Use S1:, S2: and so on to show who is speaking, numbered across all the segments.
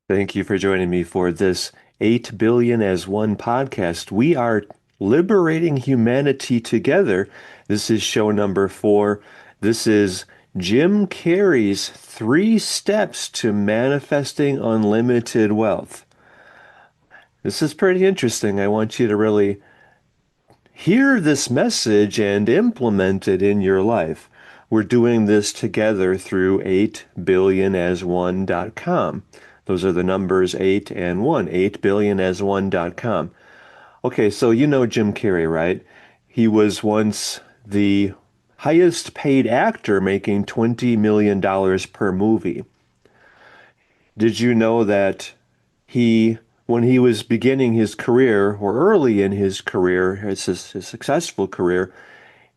S1: Thank you for joining me for this 8 billion as one podcast. We are liberating humanity together. This is show number 4. This is Jim Carrey's 3 steps to manifesting unlimited wealth. This is pretty interesting. I want you to really hear this message and implement it in your life. We're doing this together through 8billionasone.com. Those are the numbers 8 and 1, 8billionasone.com. Okay, so you know Jim Carrey, right? He was once the highest paid actor making $20 million per movie. Did you know that he, when he was beginning his career, or early in his career, his successful career,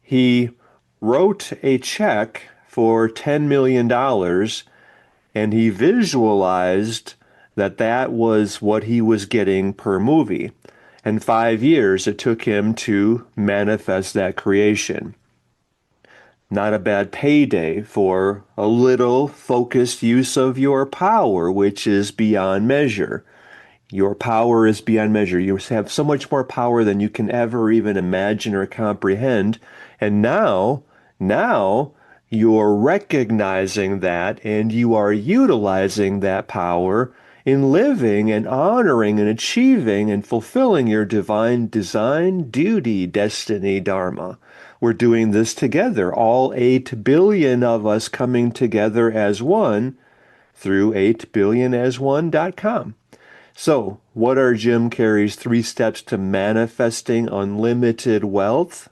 S1: he wrote a check for $10 million and he visualized that that was what he was getting per movie. And 5 years it took him to manifest that creation. Not a bad payday for a little focused use of your power, which is beyond measure. Your power is beyond measure. You have so much more power than you can ever even imagine or comprehend. And now you're recognizing that and you are utilizing that power in living and honoring and achieving and fulfilling your divine design, duty, destiny, dharma. We're doing this together, all 8 billion of us coming together as one through 8billionasone.com. So, what are Jim Carrey's 3 steps to manifesting unlimited wealth?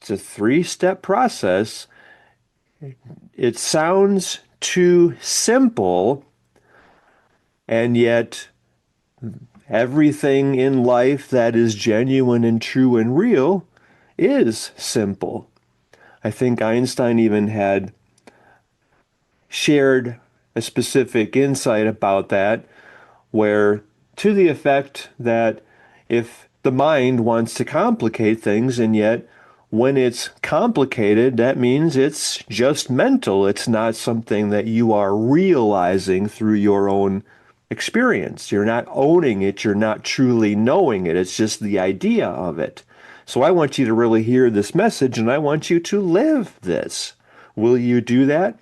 S1: It's a 3-step process. It sounds too simple, and yet everything in life that is genuine and true and real is simple. I think Einstein even had shared a specific insight about that, where to the effect that if the mind wants to complicate things, and yet when it's complicated, that means it's just mental. It's not something that you are realizing through your own experience. You're not owning it. You're not truly knowing it. It's just the idea of it. So I want you to really hear this message and I want you to live this. Will you do that?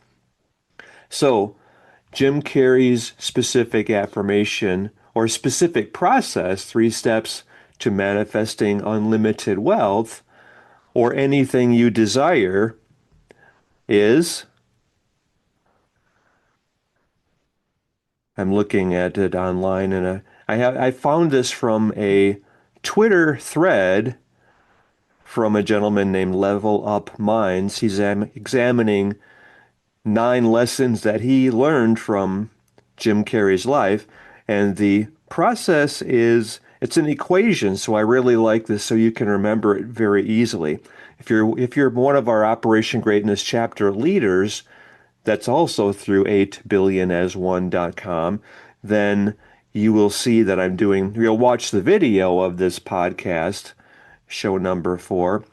S1: So, Jim Carrey's specific affirmation or specific process, 3 steps to manifesting unlimited wealth or anything you desire, is, I'm looking at it online and I found this from a Twitter thread from a gentleman named Level Up Minds. He's examining 9 lessons that he learned from Jim Carrey's life. And the process is, it's an equation. So I really like this so you can remember it very easily. If you're one of our Operation Greatness chapter leaders, that's also through 8billionasone.com, then you will see that you'll watch the video of this podcast, show number 4,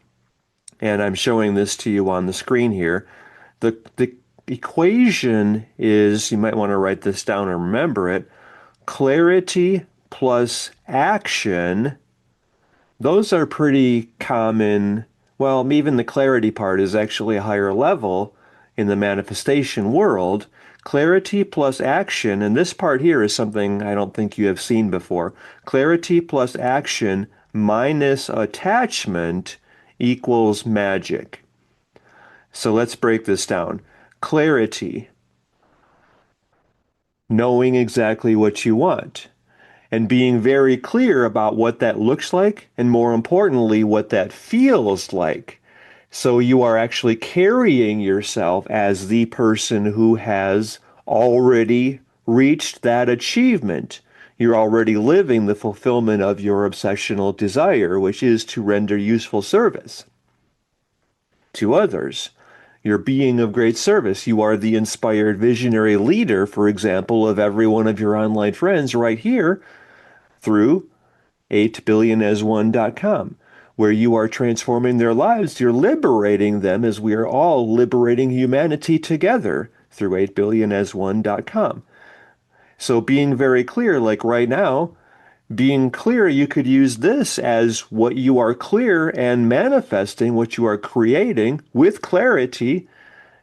S1: and I'm showing this to you on the screen here. The equation is, you might want to write this down and remember it, clarity plus action. Those are pretty common. Well, even the clarity part is actually a higher level in the manifestation world. Clarity plus action, and this part here is something I don't think you have seen before. Clarity plus action minus attachment equals magic. So let's break this down. Clarity, knowing exactly what you want and being very clear about what that looks like, and more importantly, what that feels like. So you are actually carrying yourself as the person who has already reached that achievement. You're already living the fulfillment of your obsessional desire, which is to render useful service to others. You're being of great service. You are the inspired visionary leader, for example, of every one of your online friends right here through 8billionasone.com, where you are transforming their lives. You're liberating them as we are all liberating humanity together through 8billionasone.com. So being very clear, like right now, being clear, you could use this as what you are clear and manifesting, what you are creating with clarity,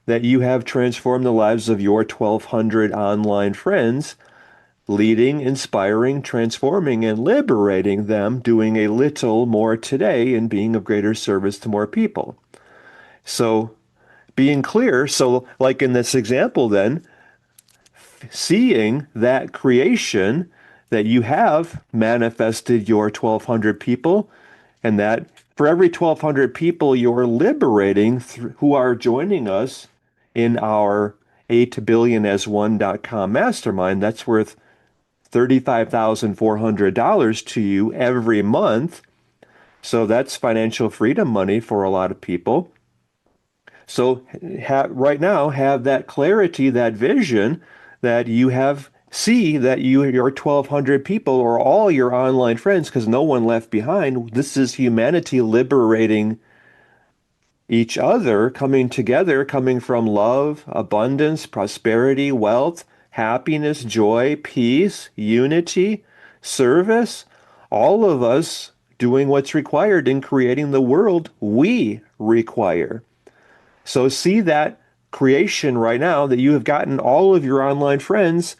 S1: that you have transformed the lives of your 1,200 online friends, leading, inspiring, transforming, and liberating them, doing a little more today and being of greater service to more people. So being clear, so like in this example, then, seeing that creation that you have manifested your 1,200 people, and that for every 1,200 people you're liberating who are joining us in our 8billionas1.com mastermind, that's worth $35,400 to you every month. So that's financial freedom money for a lot of people. So right now, have that clarity, that vision that you have. See that your 1,200 people or all your online friends, because no one left behind. This is humanity liberating each other, coming together, coming from love, abundance, prosperity, wealth, happiness, joy, peace, unity, service. All of us doing what's required in creating the world we require. So see that creation right now, that you have gotten all of your online friends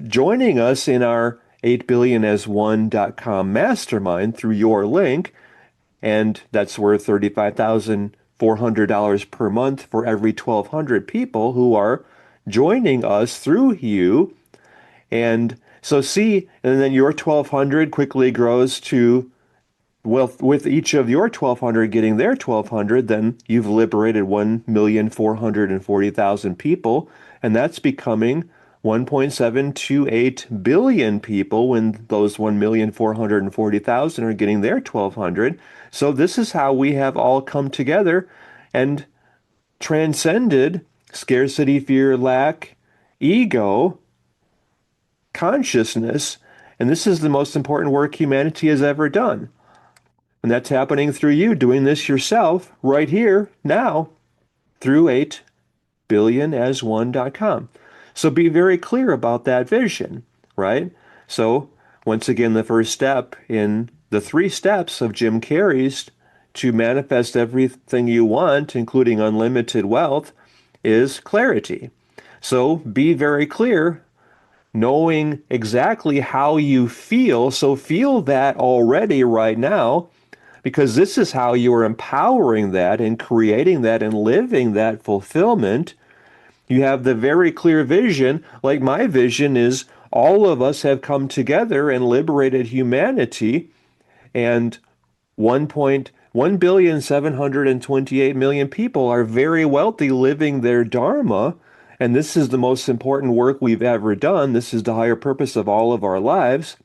S1: joining us in our 8billionas1.com mastermind through your link. And that's worth $35,400 per month for every 1,200 people who are joining us through you. And so see, and then your 1,200 quickly grows to, well, with each of your 1,200 getting their 1,200, then you've liberated 1,440,000 people, and that's becoming 1.728 billion people when those 1,440,000 are getting their 1,200. So this is how we have all come together and transcended scarcity, fear, lack, ego, consciousness, and this is the most important work humanity has ever done. And that's happening through you doing this yourself right here, now, through 8billionas1.com. So be very clear about that vision, right? So once again, the first step in the 3 steps of Jim Carrey's to manifest everything you want, including unlimited wealth, is clarity. So be very clear, knowing exactly how you feel. So feel that already right now, because this is how you are empowering that and creating that and living that fulfillment. You have the very clear vision, like my vision is all of us have come together and liberated humanity, and 1.1,728,000,000 people are very wealthy living their dharma. And this is the most important work we've ever done. This is the higher purpose of all of our lives.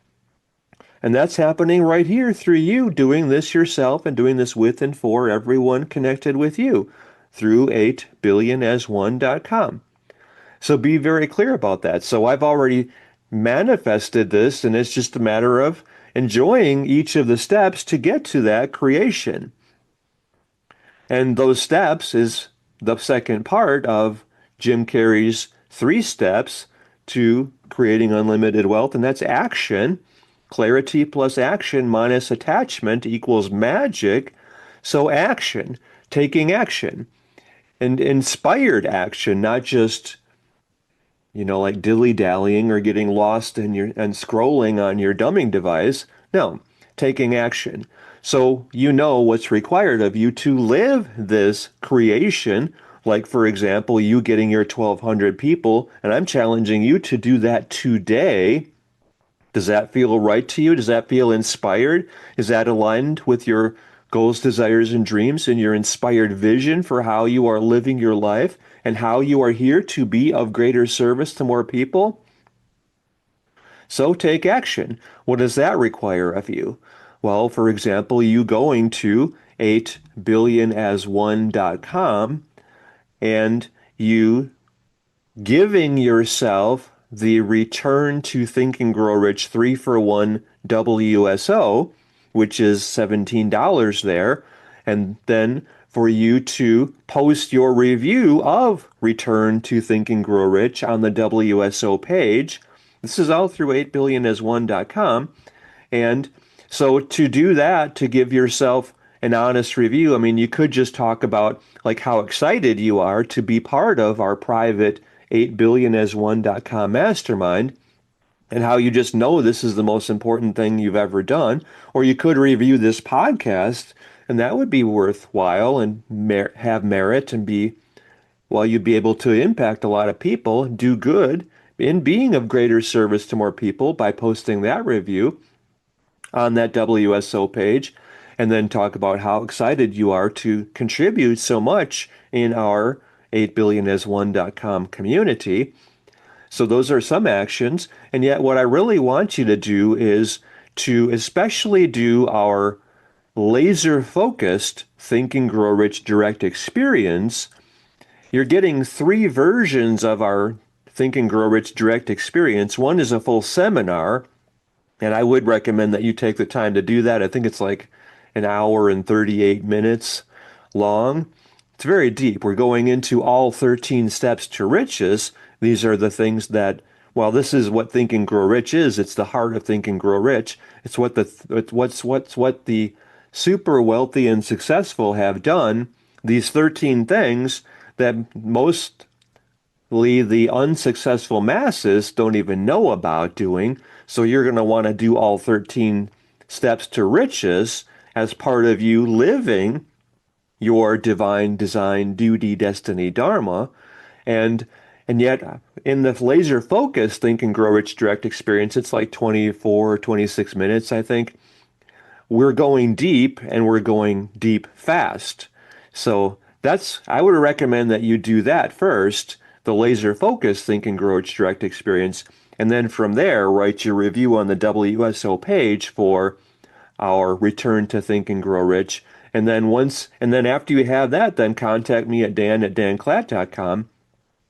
S1: And that's happening right here through you doing this yourself and doing this with and for everyone connected with you through 8billionas1.com. So be very clear about that. So I've already manifested this, and it's just a matter of enjoying each of the steps to get to that creation. And those steps is the second part of Jim Carrey's 3 steps to creating unlimited wealth, and that's action. Clarity plus action minus attachment equals magic. So action, taking action, and inspired action, not just, like dilly-dallying or getting lost in your and scrolling on your dumbing device. No, taking action. So you know what's required of you to live this creation. Like, for example, you getting your 1,200 people, and I'm challenging you to do that today. Does that feel right to you? Does that feel inspired? Is that aligned with your goals, desires, and dreams and your inspired vision for how you are living your life and how you are here to be of greater service to more people? So take action. What does that require of you? Well, for example, you going to 8billionas1.com and you giving yourself the Return to Think and Grow Rich 3-for-1 WSO, which is $17 there, and then for you to post your review of Return to Think and Grow Rich on the WSO page. This is all through 8billionas1.com. And so to do that, to give yourself an honest review, I mean, you could just talk about like how excited you are to be part of our private 8billionas1.com mastermind and how you just know this is the most important thing you've ever done. Or you could review this podcast, and that would be worthwhile and have merit and be, well, you'd be able to impact a lot of people, do good in being of greater service to more people by posting that review on that WSO page, and then talk about how excited you are to contribute so much in our 8billionas1.com community. So those are some actions. And yet what I really want you to do is to especially do our laser focused Think and Grow Rich direct experience. You're getting three versions of our Think and Grow Rich direct experience. One is a full seminar, and I would recommend that you take the time to do that. I think it's like an hour and 38 minutes long. It's very deep. We're going into all 13 steps to riches. These are the things that, well, this is what Think and Grow Rich is. It's the heart of Think and Grow Rich. It's what what the super wealthy and successful have done. These 13 things that most the unsuccessful masses don't even know about doing. So you're going to want to do all 13 steps to riches as part of you living your divine design, duty, destiny, dharma. And and yet in the laser focus Think and Grow Rich direct experience, it's like 24 or 26 minutes, I think. We're going deep and we're going deep fast. So I would recommend that you do that first, the laser focus Think and Grow Rich direct experience. And then from there, write your review on the WSO page for our Return to Think and Grow Rich. And then after you have that, then contact me at dan@danclatt.com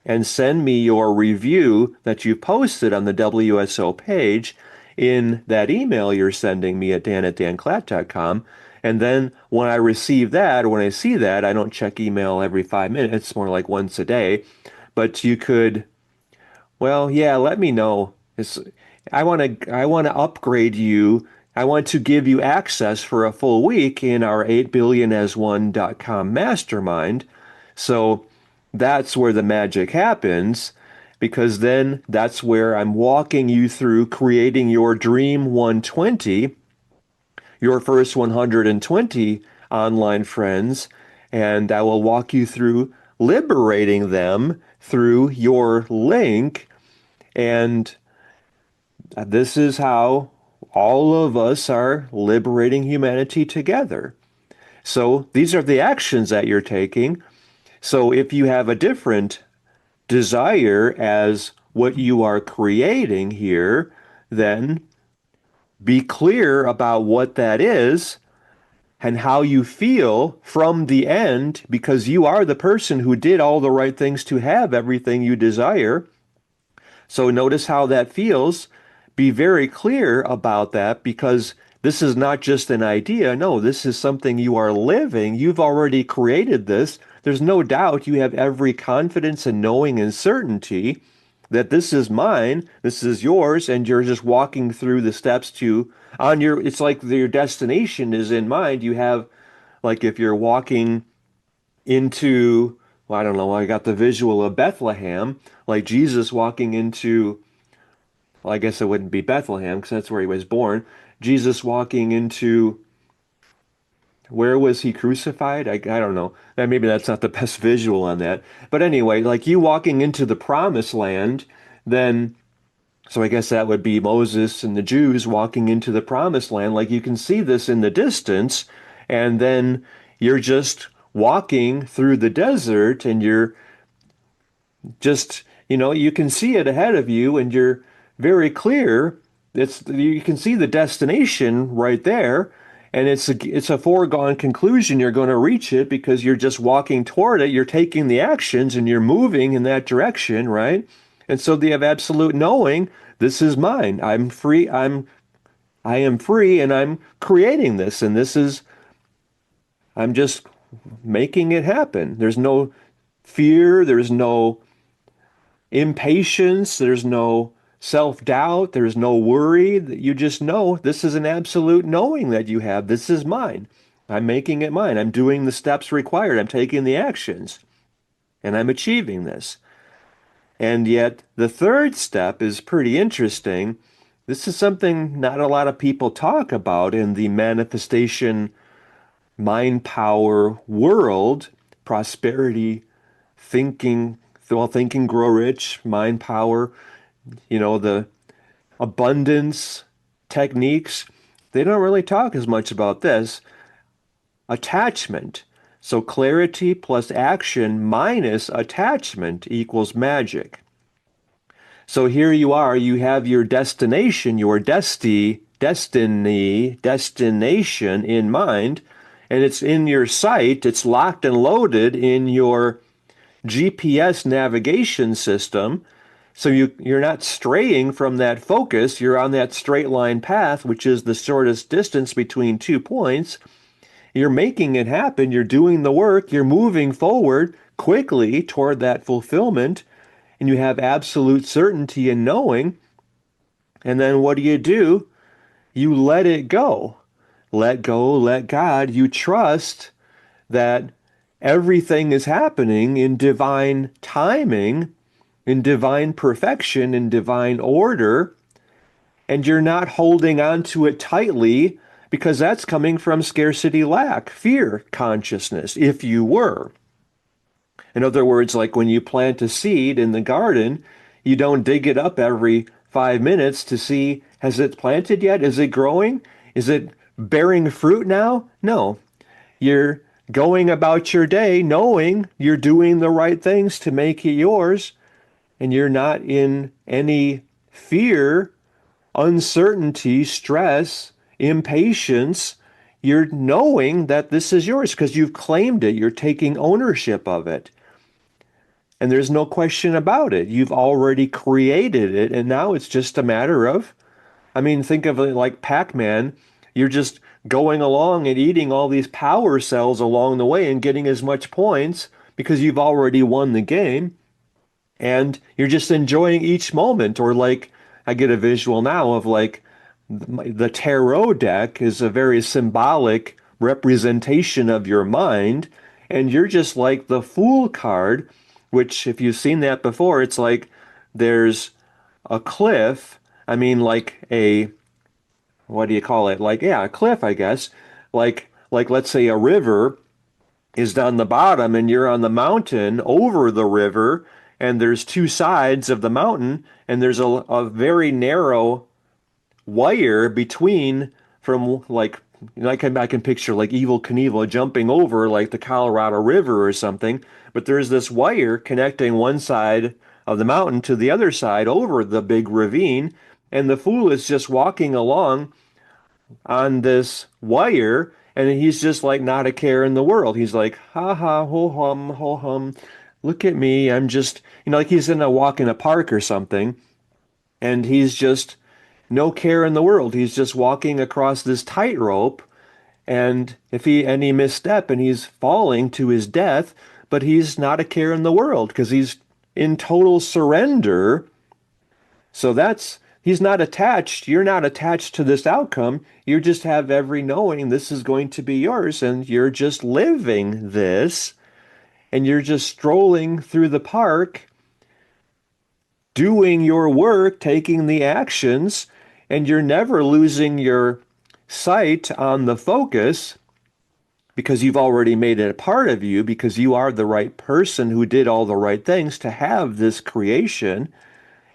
S1: and send me your review that you posted on the WSO page in that email you're sending me at dan@danclatt.com. And then when I receive that, or when I see that, I don't check email every 5 minutes, it's more like once a day. But you could, well, yeah, let me know. I want to upgrade you. I want to give you access for a full week in our 8billionas1.com mastermind. So that's where the magic happens, because then that's where I'm walking you through creating your Dream 120, your first 120 online friends, and I will walk you through liberating them through your link. And this is how all of us are liberating humanity together. So these are the actions that you're taking. So if you have a different desire as what you are creating here, then be clear about what that is and how you feel from the end, because you are the person who did all the right things to have everything you desire. So notice how that feels. Be very clear about that, because this is not just an idea. No, this is something you are living. You've already created this. There's no doubt you have every confidence and knowing and certainty that this is mine, this is yours, and you're just walking through the steps to on your, it's like your destination is in mind. You have, like if you're walking into, well, I don't know, I got the visual of Bethlehem, like Jesus walking into, well, I guess it wouldn't be Bethlehem because that's where he was born. Jesus walking into, where was he crucified? I don't know. Maybe that's not the best visual on that. But anyway, like you walking into the promised land, then, so I guess that would be Moses and the Jews walking into the promised land. Like you can see this in the distance, and then you're just walking through the desert and you're just, you can see it ahead of you and you're very clear. You can see the destination right there, and it's a foregone conclusion you're going to reach it because you're just walking toward it. You're taking the actions and you're moving in that direction, right? And so they have absolute knowing, this is mine. I'm free. I am free and I'm creating this, and I'm just making it happen. There's no fear, there's no impatience, there's no self-doubt, there's no worry. You just know this is an absolute knowing that you have. This is mine. I'm making it mine. I'm doing the steps required. I'm taking the actions, and I'm achieving this. And yet, the third step is pretty interesting. This is something not a lot of people talk about in the manifestation mind power world, prosperity, thinking, well, Think and Grow Rich, mind power, the abundance techniques. They don't really talk as much about this. Attachment. So clarity plus action minus attachment equals magic. So here you are, you have your destination, your destination in mind, and it's in your sight, it's locked and loaded in your GPS navigation system. So you're not straying from that focus, you're on that straight line path, which is the shortest distance between 2 points. You're making it happen, you're doing the work, you're moving forward quickly toward that fulfillment, and you have absolute certainty in knowing. And then what do? You let it go. Let go, let God. You trust that everything is happening in divine timing, in divine perfection, in divine order, and you're not holding on to it tightly because that's coming from scarcity, lack, fear consciousness, if you were. In other words, like when you plant a seed in the garden, you don't dig it up every 5 minutes to see, has it planted yet? Is it growing? Is it bearing fruit now? No. You're going about your day knowing you're doing the right things to make it yours, and you're not in any fear, uncertainty, stress, impatience. You're knowing that this is yours because you've claimed it. You're taking ownership of it. And there's no question about it. You've already created it, and now it's just a matter of, think of it like Pac-Man. You're just going along and eating all these power cells along the way and getting as much points because you've already won the game, and you're just enjoying each moment. Or like, I get a visual now of like the tarot deck is a very symbolic representation of your mind, and you're just like the Fool card, which, if you've seen that before, it's like there's a cliff. Like a, what do you call it? Like, yeah, a cliff, I guess. Like let's say a river is down the bottom and you're on the mountain over the river, and there's two sides of the mountain, and there's a very narrow wire between, from like, I can picture like Evil Knievel jumping over like the Colorado River or something, but there's this wire connecting one side of the mountain to the other side over the big ravine, and the fool is just walking along on this wire, and he's just like not a care in the world. He's like, ha ha, ho hum, look at me. I'm just, like he's in a walk in a park or something, and he's just no care in the world. He's just walking across this tightrope, and if he any misstep and he's falling to his death, but he's not a care in the world because he's in total surrender. So he's not attached. You're not attached to this outcome. You just have every knowing this is going to be yours, and you're just living this, and you're just strolling through the park, doing your work, taking the actions, and you're never losing your sight on the focus because you've already made it a part of you, because you are the right person who did all the right things to have this creation,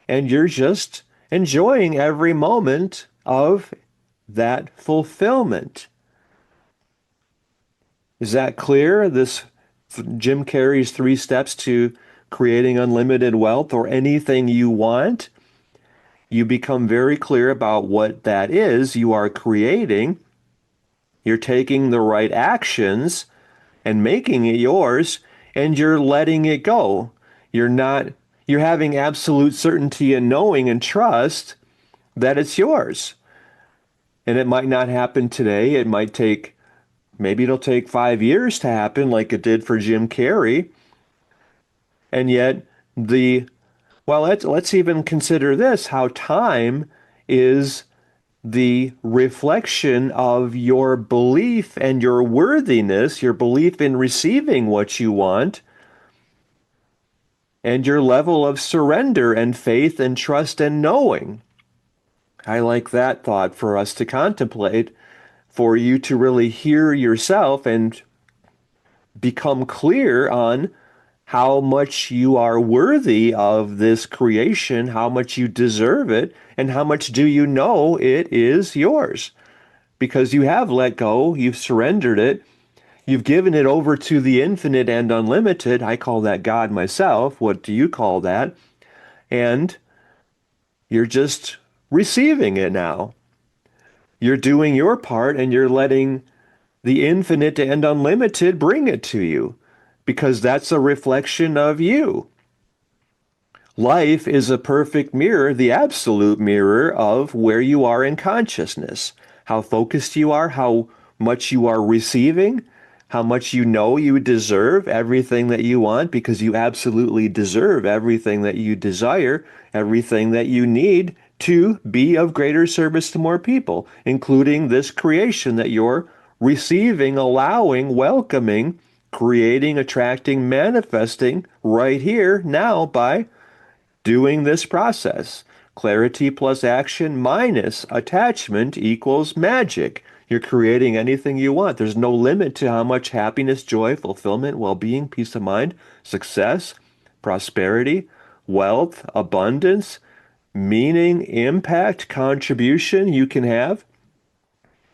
S1: and you're just enjoying every moment of that fulfillment. Is that clear? This Jim Carrey's 3 steps to creating unlimited wealth, or anything you want. You become very clear about what that is you are creating. You're taking the right actions and making it yours, and you're letting it go. You're having absolute certainty and knowing and trust that it's yours. And it might not happen today. Maybe it'll take 5 years to happen like it did for Jim Carrey. And yet the Well, let's even consider this, how time is the reflection of your belief and your worthiness, your belief in receiving what you want, and your level of surrender and faith and trust and knowing. I like that thought for us to contemplate, for you to really hear yourself and become clear on how much you are worthy of this creation, how much you deserve it, and how much do you know it is yours. Because you have let go, you've surrendered it, you've given it over to the infinite and unlimited. I call that God myself. What do you call that? And you're just receiving it now. You're doing your part and you're letting the infinite and unlimited bring it to you because that's a reflection of you. Life is a perfect mirror, the absolute mirror of where you are in consciousness, how focused you are, how much you are receiving, how much you know you deserve everything that you want because you absolutely deserve everything that you desire, everything that you need to be of greater service to more people, including this creation that you're receiving, allowing, welcoming, creating, attracting, manifesting right here now by doing this process. Clarity plus action minus attachment equals magic. You're creating anything you want. There's no limit to how much happiness, joy, fulfillment, well-being, peace of mind, success, prosperity, wealth, abundance, meaning, impact, contribution you can have.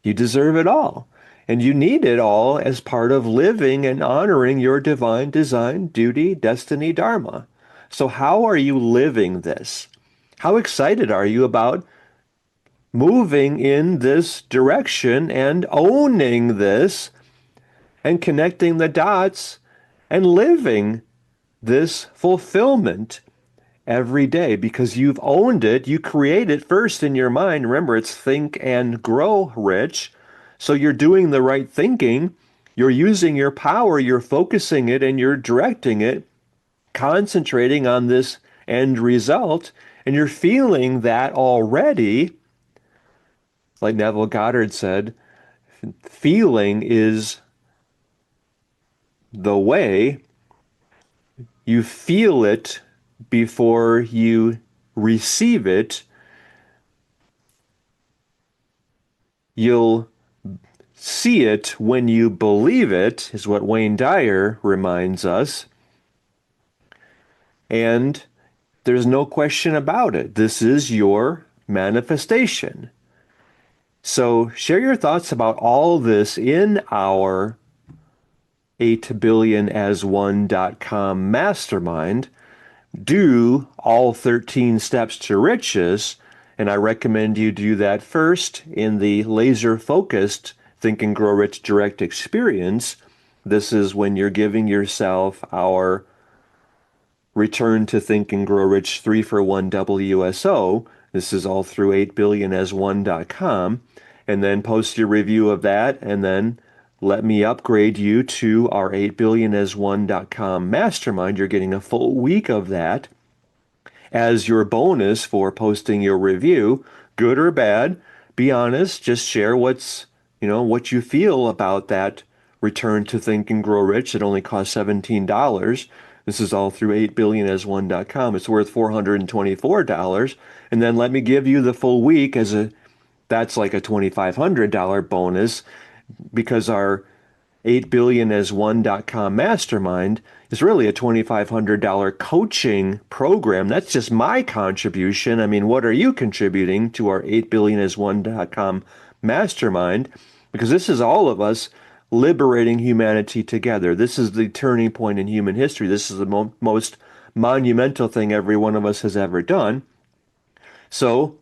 S1: You deserve it all. And you need it all as part of living and honoring your divine design, duty, destiny, dharma. So how are you living this? How excited are you about moving in this direction and owning this and connecting the dots and living this fulfillment every day because you've owned it. You create it first in your mind. Remember, it's think and grow rich. So you're doing the right thinking. You're using your power. You're focusing it and you're directing it, concentrating on this end result. And you're feeling that already. Like Neville Goddard said, feeling is the way. You feel it before you receive it. You'll see it when you believe it, is what Wayne Dyer reminds us. And there's no question about it. This is your manifestation. So share your thoughts about all this in our 8billionasone.com mastermind. Do all 13 steps to riches, and I recommend you do that first in the laser-focused Think and Grow Rich Direct Experience. This is when you're giving yourself our Return to Think and Grow Rich 3-for-1 WSO. This is all through 8billionasone.com. And then post your review of that, and then let me upgrade you to our 8billionasone.com mastermind. You're getting a full week of that as your bonus for posting your review, good or bad. Be honest, just share what you feel about that Return to Think and Grow Rich. It only costs $17. This is all through 8billionasone.com. It's worth $424. And then let me give you the full week that's like a $2,500 bonus because our 8billionasone.com mastermind is really a $2,500 coaching program. That's just my contribution. I mean, what are you contributing to our 8billionasone.com mastermind? Because this is all of us liberating humanity together. This is the turning point in human history. This is the most monumental thing every one of us has ever done. So,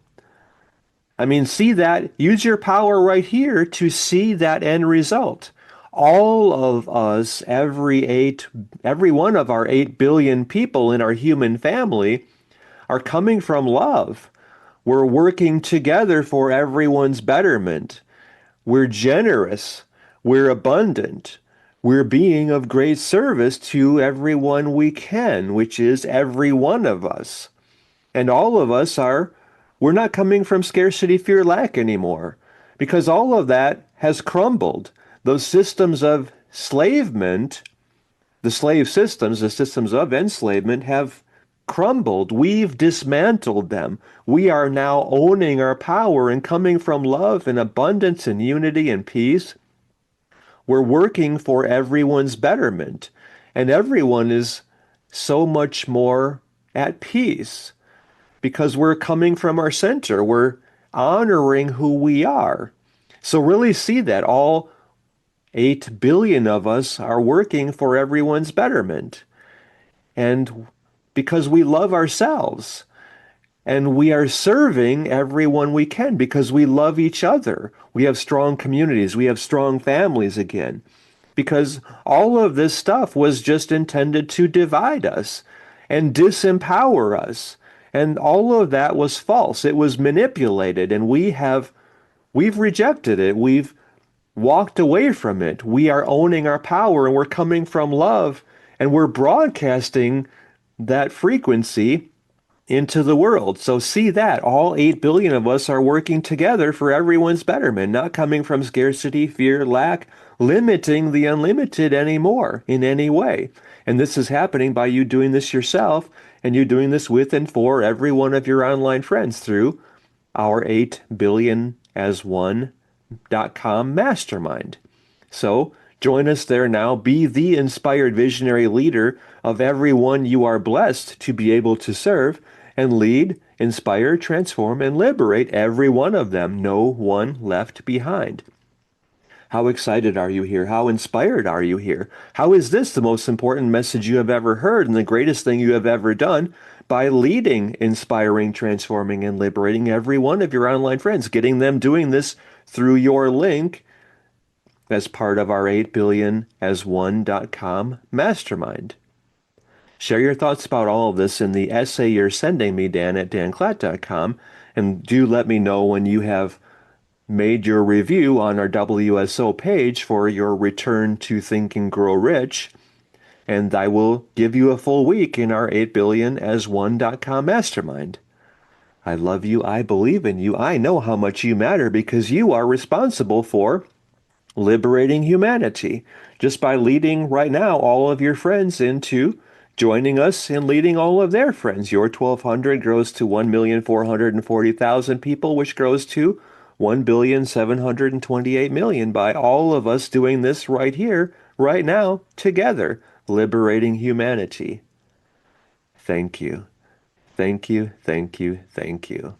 S1: I mean, see that, use your power right here to see that end result. All of us, every one of our 8 billion people in our human family are coming from love. We're working together for everyone's betterment. We're generous. We're abundant. We're being of great service to everyone we can, which is every one of us. And all of us we're not coming from scarcity, fear, lack anymore because all of that has crumbled. Those systems of enslavement, the slave systems, the systems of enslavement have crumbled. We've dismantled them. We are now owning our power and coming from love and abundance and unity and peace. We're working for everyone's betterment, and everyone is so much more at peace because we're coming from our center. We're honoring who we are. So really see that all 8 billion of us are working for everyone's betterment. And because we love ourselves and we are serving everyone we can because we love each other. We have strong communities. We have strong families again. Because all of this stuff was just intended to divide us and disempower us. And all of that was false. It was manipulated, and we've rejected it. We've walked away from it. We are owning our power, and we're coming from love, and we're broadcasting that frequency into the world. So see that all 8 billion of us are working together for everyone's betterment, not coming from scarcity, fear, lack, limiting the unlimited anymore in any way. And this is happening by you doing this yourself and you doing this with and for every one of your online friends through our 8 billion as one.com mastermind. So join us there now. Be the inspired visionary leader of everyone you are blessed to be able to serve and lead, inspire, transform, and liberate every one of them. No one left behind. How excited are you here? How inspired are you here? How is this the most important message you have ever heard and the greatest thing you have ever done by leading, inspiring, transforming, and liberating every one of your online friends, getting them doing this through your link as part of our 8 billion as one.com mastermind. Share your thoughts about all of this in the essay you're sending me, Dan, at danclatt.com, and do let me know when you have made your review on our WSO page for your Return to Think and Grow Rich, and I will give you a full week in our 8 billion as one.com mastermind. I love you. I believe in you. I know how much you matter because you are responsible for liberating humanity just by leading right now all of your friends into joining us and leading all of their friends. Your 1,200 grows to 1,440,000 people, which grows to 1,728,000,000 by all of us doing this right here, right now, together, liberating humanity. Thank you. Thank you. Thank you. Thank you.